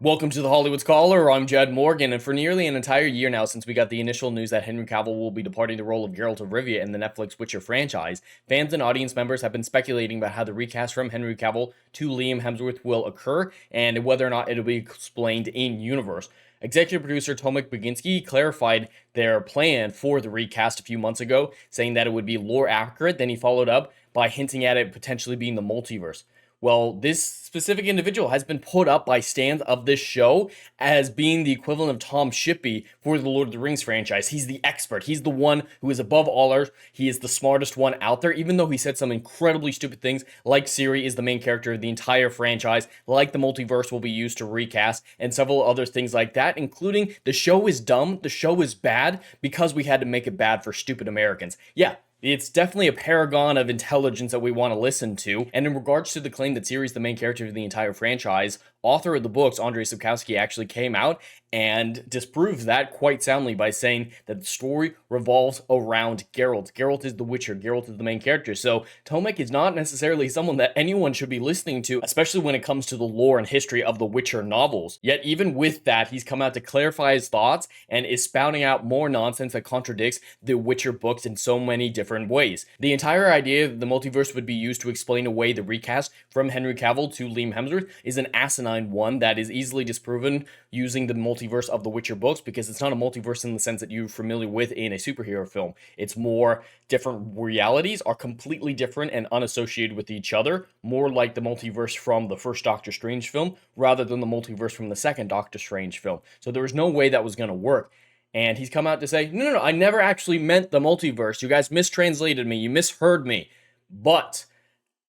Welcome to the Hollywood Scholar. I'm Jed Morgan, and for nearly an entire year now since we got the initial news that Henry Cavill will be departing the role of Geralt of Rivia in the Netflix Witcher franchise, fans and audience members have been speculating about how the recast from Henry Cavill to Liam Hemsworth will occur, and whether or not it'll be explained in-universe. Executive producer Tomek Baginski clarified their plan for the recast a few months ago, saying that it would be lore accurate. Then he followed up by hinting at it potentially being the multiverse. Well, this specific individual has been put up by stands of this show as being the equivalent of Tom Shippey for the Lord of the Rings franchise. He's the expert. He's the one who is above all others. He is the smartest one out there, even though he said some incredibly stupid things, like Ciri is the main character of the entire franchise, like the multiverse will be used to recast, and several other things like that, including the show is dumb, the show is bad, because we had to make it bad for stupid Americans. Yeah, it's definitely a paragon of intelligence that we want to listen to. And in regards to the claim that Ciri is the main character of the entire franchise, author of the books, Andrzej Sapkowski, actually came out and disproved that quite soundly by saying that the story revolves around Geralt. Geralt is the Witcher. Geralt is the main character. So Tomek is not necessarily someone that anyone should be listening to, especially when it comes to the lore and history of the Witcher novels. Yet even with that, he's come out to clarify his thoughts and is spouting out more nonsense that contradicts the Witcher books in so many different ways. The entire idea that the multiverse would be used to explain away the recast from Henry Cavill to Liam Hemsworth is an asinine one that is easily disproven using the multiverse of the Witcher books, because it's not a multiverse in the sense that you're familiar with in a superhero film. It's more different realities are completely different and unassociated with each other, more like the multiverse from the first Doctor Strange film rather than the multiverse from the second Doctor Strange film. So there was no way that was going to work. And he's come out to say, no, I never actually meant the multiverse. You guys mistranslated me. You misheard me. But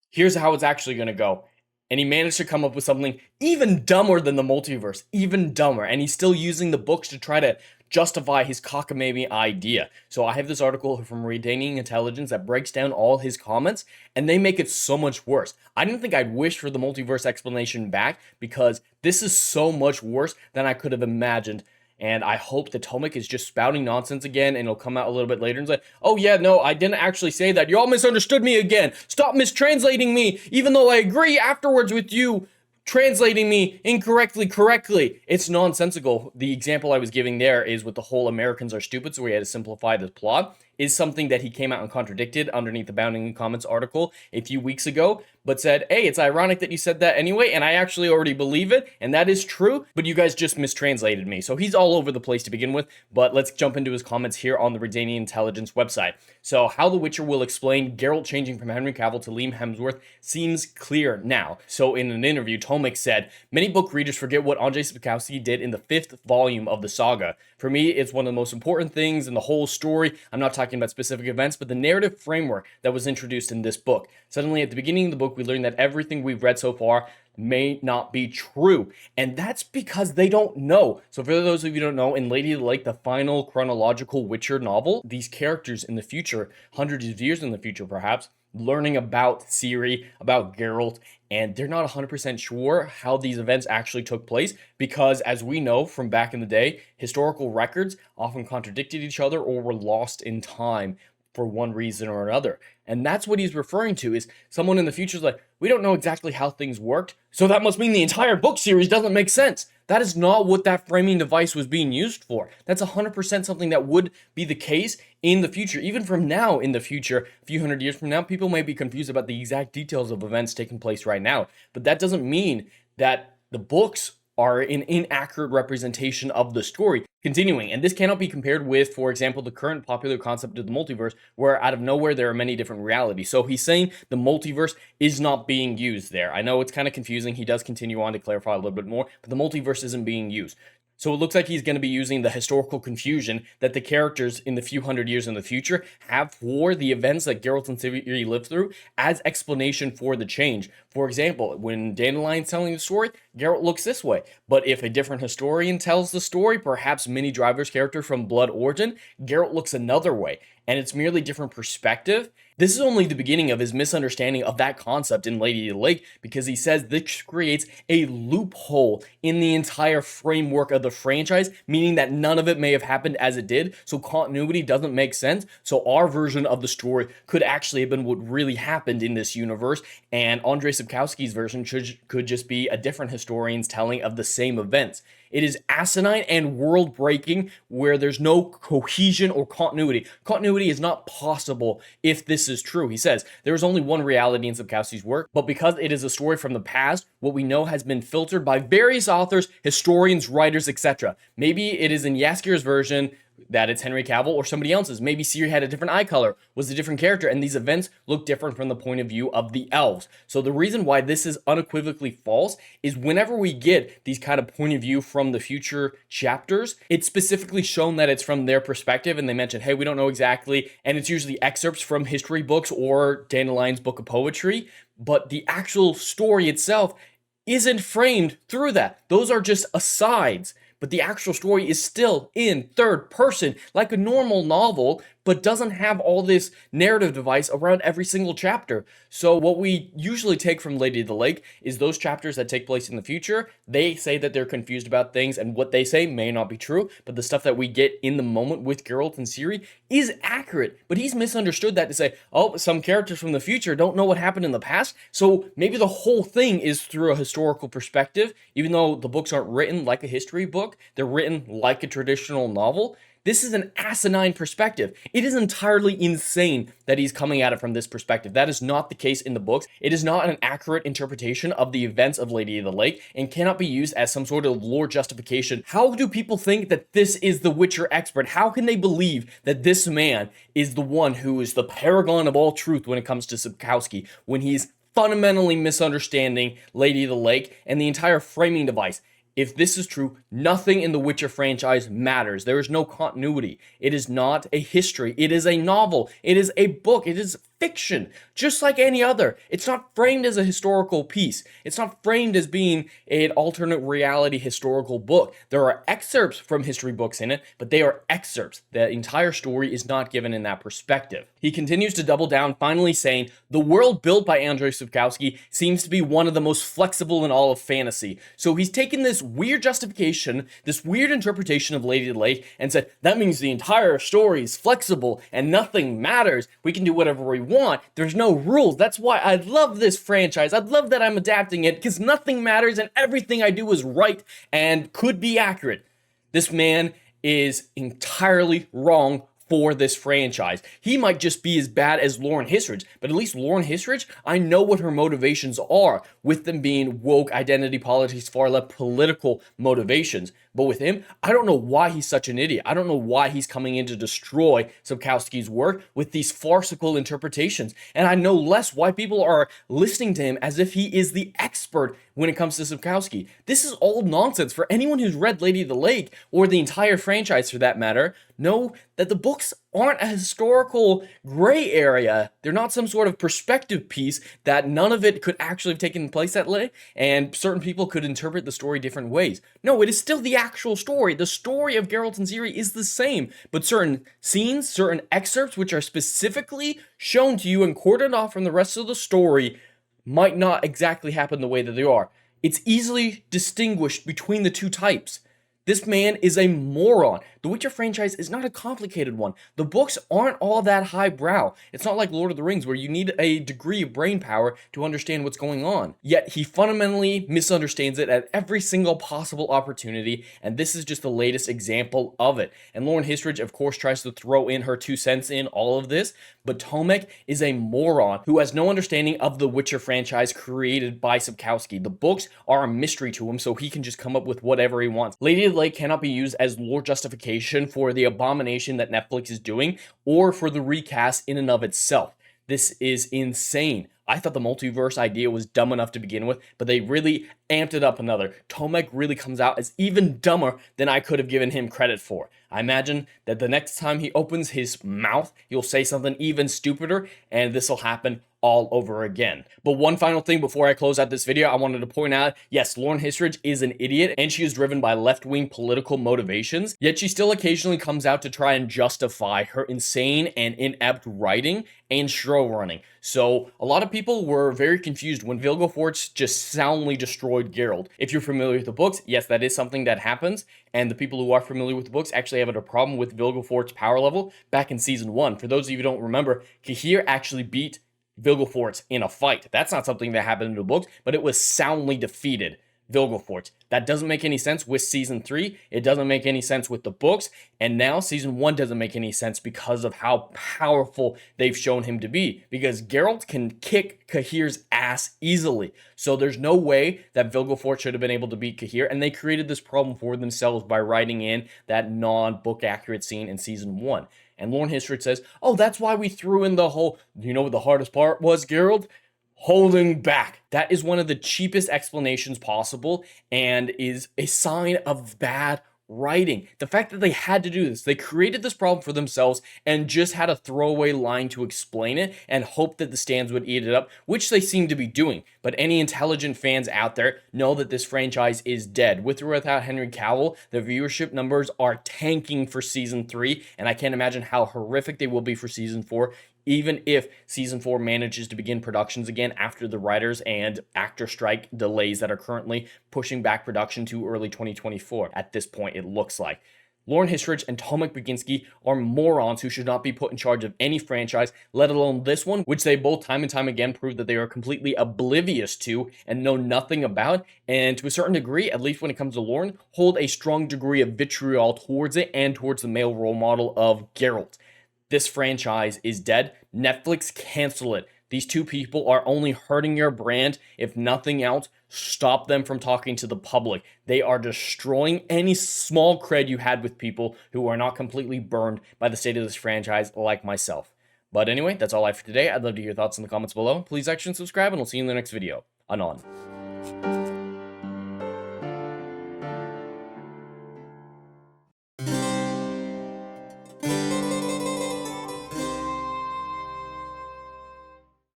here's how it's actually going to go. And he managed to come up with something even dumber than the multiverse, even dumber. And he's still using the books to try to justify his cockamamie idea. So I have this article from Retaining Intelligence that breaks down all his comments, and they make it so much worse. I didn't think I'd wish for the multiverse explanation back, because this is so much worse than I could have imagined. And I hope that Tomek is just spouting nonsense again, and it'll come out a little bit later and say, oh yeah, no, I didn't actually say that. You all misunderstood me again. Stop mistranslating me, even though I agree afterwards with you translating me incorrectly, correctly. It's nonsensical. The example I was giving there is with the whole Americans are stupid, so we had to simplify the plot, is something that he came out and contradicted underneath the Bounding Comments article a few weeks ago, but said, hey, it's ironic that you said that anyway, and I actually already believe it, and that is true, but you guys just mistranslated me. So he's all over the place to begin with, but let's jump into his comments here on the Retaining Intelligence website. So how The Witcher will explain Geralt changing from Henry Cavill to Liam Hemsworth seems clear now. So in an interview, Tomek said, many book readers forget what Andrzej Sapkowski did in the 5th volume of the saga. For me, it's one of the most important things in the whole story. I'm not talking about specific events, but the narrative framework that was introduced in this book. Suddenly, at the beginning of the book, we learn that everything we've read so far may not be true, and that's because they don't know. So for those of you who don't know, in Lady of the Lake, the final chronological Witcher novel, these characters in the future, hundreds of years in the future perhaps, learning about Ciri, about Geralt, and they're not 100% sure how these events actually took place, because as we know from back in the day, historical records often contradicted each other or were lost in time for one reason or another. And that's what he's referring to, is someone in the future is like, we don't know exactly how things worked, so that must mean the entire book series doesn't make sense. That is not what that framing device was being used for. That's 100% something that would be the case in the future. Even from now in the future, a few hundred years from now, people may be confused about the exact details of events taking place right now. But that doesn't mean that the books are an inaccurate representation of the story. Continuing, and this cannot be compared with, for example, the current popular concept of the multiverse, where out of nowhere there are many different realities. So he's saying the multiverse is not being used there. I know it's kind of confusing. He does continue on to clarify a little bit more, but the multiverse isn't being used. So it looks like he's going to be using the historical confusion that the characters in the few hundred years in the future have for the events that Geralt and Ciri lived through as explanation for the change. For example, when Dandelion's telling the story, Geralt looks this way. But if a different historian tells the story, perhaps Minnie Driver's character from Blood Origin, Geralt looks another way. And it's merely different perspective This is only the beginning of his misunderstanding of that concept in Lady of the Lake, because he says this creates a loophole in the entire framework of the franchise, meaning that none of it may have happened as it did, so continuity doesn't make sense. So our version of the story could actually have been what really happened in this universe, and Andrei Sapkowski's version could just be a different historian's telling of the same events. It is asinine and world-breaking, where there's no cohesion or continuity. Continuity is not possible if this is true. He says, there is only one reality in Sapkowski's work, but because it is a story from the past, what we know has been filtered by various authors, historians, writers, etc. Maybe it is in Jaskier's version that it's Henry Cavill or somebody else's. Maybe Ciri had a different eye color, was a different character, and these events look different from the point of view of the elves. So the reason why this is unequivocally false is whenever we get these kind of point of view from the future chapters, it's specifically shown that it's from their perspective, and they mention, hey, we don't know exactly, and it's usually excerpts from history books or Dandelion's book of poetry, but the actual story itself isn't framed through that. Those are just asides. But the actual story is still in third person, like a normal novel, but doesn't have all this narrative device around every single chapter. So what we usually take from Lady of the Lake is those chapters that take place in the future. They say that they're confused about things, and what they say may not be true, but the stuff that we get in the moment with Geralt and Ciri is accurate. But he's misunderstood that to say, oh, some characters from the future don't know what happened in the past, so maybe the whole thing is through a historical perspective, even though the books aren't written like a history book, they're written like a traditional novel. This is an asinine perspective. It is entirely insane that he's coming at it from this perspective. That is not the case in the books. It is not an accurate interpretation of the events of Lady of the Lake and cannot be used as some sort of lore justification. How do people think that this is the Witcher expert? How can they believe that this man is the one who is the paragon of all truth when it comes to Sapkowski, when he's fundamentally misunderstanding Lady of the Lake and the entire framing device? If this is true, nothing in the Witcher franchise matters. There is no continuity. It is not a history. It is a novel. It is a book. It is fiction, just like any other. It's not framed as a historical piece. It's not framed as being an alternate reality historical book. There are excerpts from history books in it, but they are excerpts. The entire story is not given in that perspective. He continues to double down, finally saying, the world built by Andrzej Sapkowski seems to be one of the most flexible in all of fantasy. So he's taken this weird justification, this weird interpretation of Lady of the Lake, and said, that means the entire story is flexible and nothing matters. We can do whatever we want. There's no rules. That's why I love this franchise. I love that I'm adapting it, because nothing matters and everything I do is right and could be accurate. This man is entirely wrong for this franchise. He might just be as bad as Lauren Hissrich, but at least Lauren Hissrich, I know what her motivations are, with them being woke, identity politics, far left political motivations. But with him, I don't know why he's such an idiot. I don't know why he's coming in to destroy Sapkowski's work with these farcical interpretations. And I know less why people are listening to him as if he is the expert when it comes to Sapkowski. This is all nonsense. For anyone who's read Lady of the Lake, or the entire franchise for that matter, know that the books aren't a historical gray area. They're not some sort of perspective piece that none of it could actually have taken place that way, and certain people could interpret the story different ways. No, it is still the actual story. The story of Geralt and Ciri is the same, but certain scenes, certain excerpts which are specifically shown to you and cordoned off from the rest of the story might not exactly happen the way that they are. It's easily distinguished between the two types. This man is a moron. The Witcher franchise is not a complicated one. The books aren't all that highbrow. It's not like Lord of the Rings where you need a degree of brain power to understand what's going on. Yet he fundamentally misunderstands it at every single possible opportunity, and this is just the latest example of it. And Lauren Hissrich, of course, tries to throw in her 2 cents in all of this, but Tomek is a moron who has no understanding of the Witcher franchise created by Sapkowski. The books are a mystery to him, so he can just come up with whatever he wants. Lady of the Lake cannot be used as lore justification for the abomination that Netflix is doing, or for the recast in and of itself. This is insane. I thought the multiverse idea was dumb enough to begin with, but they really amped it up another. Tomek really comes out as even dumber than I could have given him credit for. I imagine that the next time he opens his mouth, he'll say something even stupider, and this will happen all over again. But one final thing before I close out this video, I wanted to point out, yes, Lauren Hissrich is an idiot and she is driven by left-wing political motivations, yet she still occasionally comes out to try and justify her insane and inept writing and show running. So a lot of people were very confused when Vilgefortz just soundly destroyed Geralt. If you're familiar with the books, yes, that is something that happens, and the people who are familiar with the books actually have a problem with Vilgefortz's power level back in season 1. For those of you who don't remember, Cahir actually beat Vilgefortz in a fight. That's not something that happened in the books, but it was soundly defeated Vilgefortz. That doesn't make any sense with season 3. It doesn't make any sense with the books. And now season 1 doesn't make any sense because of how powerful they've shown him to be. Because Geralt can kick Cahir's ass easily. So there's no way that Vilgefortz should have been able to beat Cahir. And they created this problem for themselves by writing in that non-book accurate scene in season 1. And Lauren Hissrich says, oh, that's why we threw in the whole, you know what the hardest part was, Geralt? Holding back. That is one of the cheapest explanations possible and is a sign of bad writing. The fact that they had to do this, they created this problem for themselves and just had a throwaway line to explain it and hope that the stands would eat it up, which they seem to be doing. But any intelligent fans out there know that this franchise is dead. With or without Henry Cavill, the viewership numbers are tanking for season 3, and I can't imagine how horrific they will be for season 4. Even if season 4 manages to begin productions again after the writers and actor strike delays that are currently pushing back production to early 2024. At this point, it looks like. Lauren Hissrich and Tomek Baginski are morons who should not be put in charge of any franchise, let alone this one, which they both time and time again prove that they are completely oblivious to and know nothing about, and to a certain degree, at least when it comes to Lauren, hold a strong degree of vitriol towards it and towards the male role model of Geralt. This franchise is dead. Netflix, cancel it. These two people are only hurting your brand. If nothing else, stop them from talking to the public. They are destroying any small cred you had with people who are not completely burned by the state of this franchise like myself. But anyway, that's all I have for today. I'd love to hear your thoughts in the comments below. Please like and subscribe, and I'll see you in the next video. Anon.